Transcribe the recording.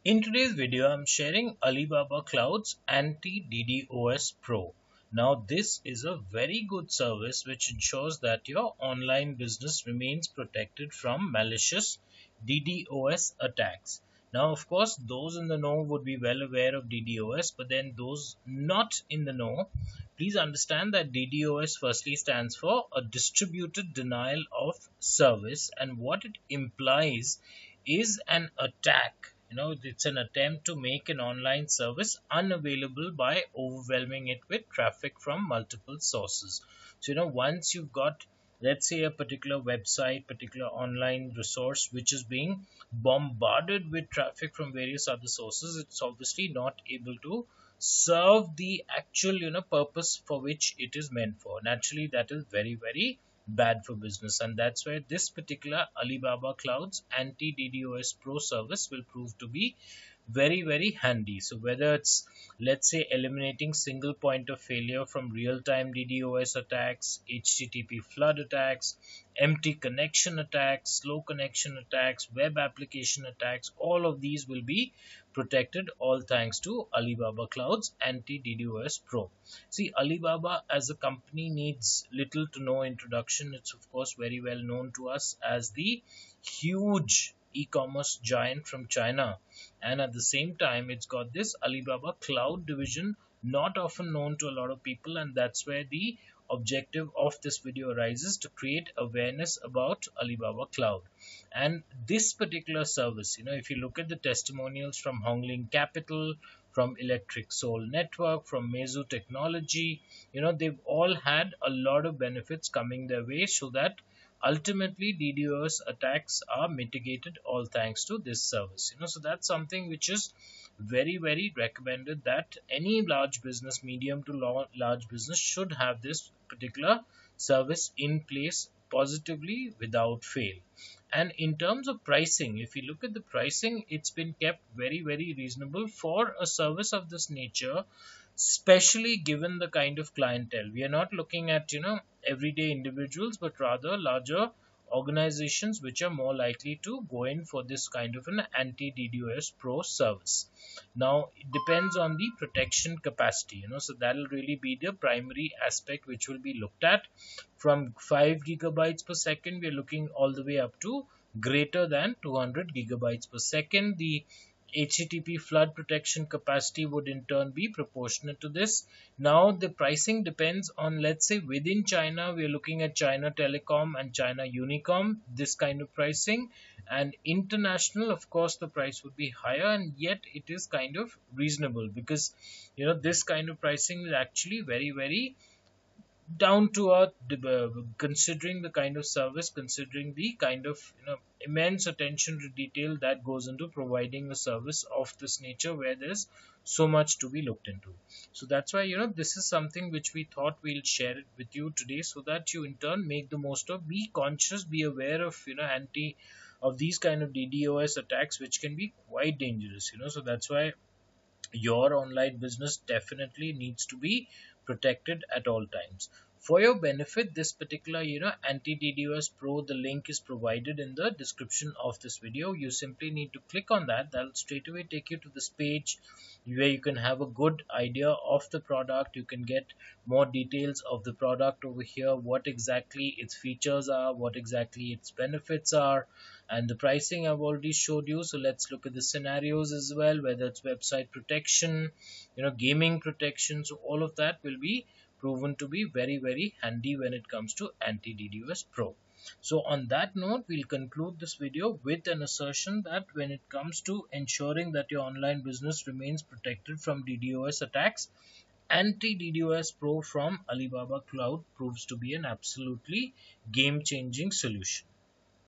In today's video, I'm sharing Alibaba Cloud's Anti-DDoS Pro. Now, this is a very good service which ensures that your online business remains protected from malicious DDoS attacks. Now, of course, those in the know would be well aware of DDoS, but then those not in the know, please understand that DDoS firstly stands for a distributed denial of service, and what it implies is an attack. It's an attempt to make an online service unavailable by overwhelming it with traffic from multiple sources. So once you've got, let's say, a particular website, particular online resource which is being bombarded with traffic from various other sources, it's obviously not able to serve the actual purpose for which it is meant for. Naturally, that is very, very bad for business, and that's where this particular Alibaba Cloud's Anti-DDoS Pro service will prove to be very, very handy. So whether it's, let's say, eliminating single point of failure from real-time DDoS attacks, HTTP flood attacks, empty connection attacks, slow connection attacks, web application attacks, all of these will be protected, all thanks to Alibaba Cloud's Anti-DDoS Pro. See, Alibaba as a company needs little to no introduction. It's of course very well known to us as the huge e-commerce giant from China, and at the same time it's got this Alibaba Cloud division, not often known to a lot of people, and that's where the objective of this video arises, to create awareness about Alibaba Cloud. And this particular service, if you look at the testimonials from Hongling Capital, from Electric Soul Network, from Meizu Technology, they've all had a lot of benefits coming their way, so that ultimately DDoS attacks are mitigated, all thanks to this service. So that's something which is very, very recommended, that any large business, medium to large business, should have this particular service in place positively without fail. And in terms of pricing, if you look at the pricing, it's been kept very, very reasonable for a service of this nature, especially given the kind of clientele. We are not looking at everyday individuals, but rather larger organizations which are more likely to go in for this kind of an Anti-DDoS Pro service. Now, it depends on the protection capacity, so that'll really be the primary aspect which will be looked at. From 5 gigabytes per second, we're looking all the way up to greater than 200 gigabytes per second. The HTTP flood protection capacity would in turn be proportionate to this. Now, the pricing depends on, let's say, within China, we are looking at China Telecom and China Unicom, this kind of pricing. And international, of course, the price would be higher, and yet it is kind of reasonable, because this kind of pricing is actually very, very down to earth, considering the kind of service, considering the kind of immense attention to detail that goes into providing a service of this nature, where there's so much to be looked into. So that's why this is something which we thought we'll share it with you today, so that you in turn make the most of, be conscious, be aware of of these kind of DDoS attacks, which can be quite dangerous. So that's why your online business definitely needs to be protected at all times. For your benefit, this particular Anti-DDoS Pro, the link is provided in the description of this video. You simply need to click on that. That'll straight away take you to this page where you can have a good idea of the product. You can get more details of the product over here, what exactly its features are, what exactly its benefits are, and the pricing I've already showed you. So let's look at the scenarios as well, whether it's website protection, gaming protection. So all of that will be proven to be very, very handy when it comes to Anti-DDoS Pro. So on that note, we'll conclude this video with an assertion that when it comes to ensuring that your online business remains protected from DDoS attacks, Anti-DDoS Pro from Alibaba Cloud proves to be an absolutely game-changing solution.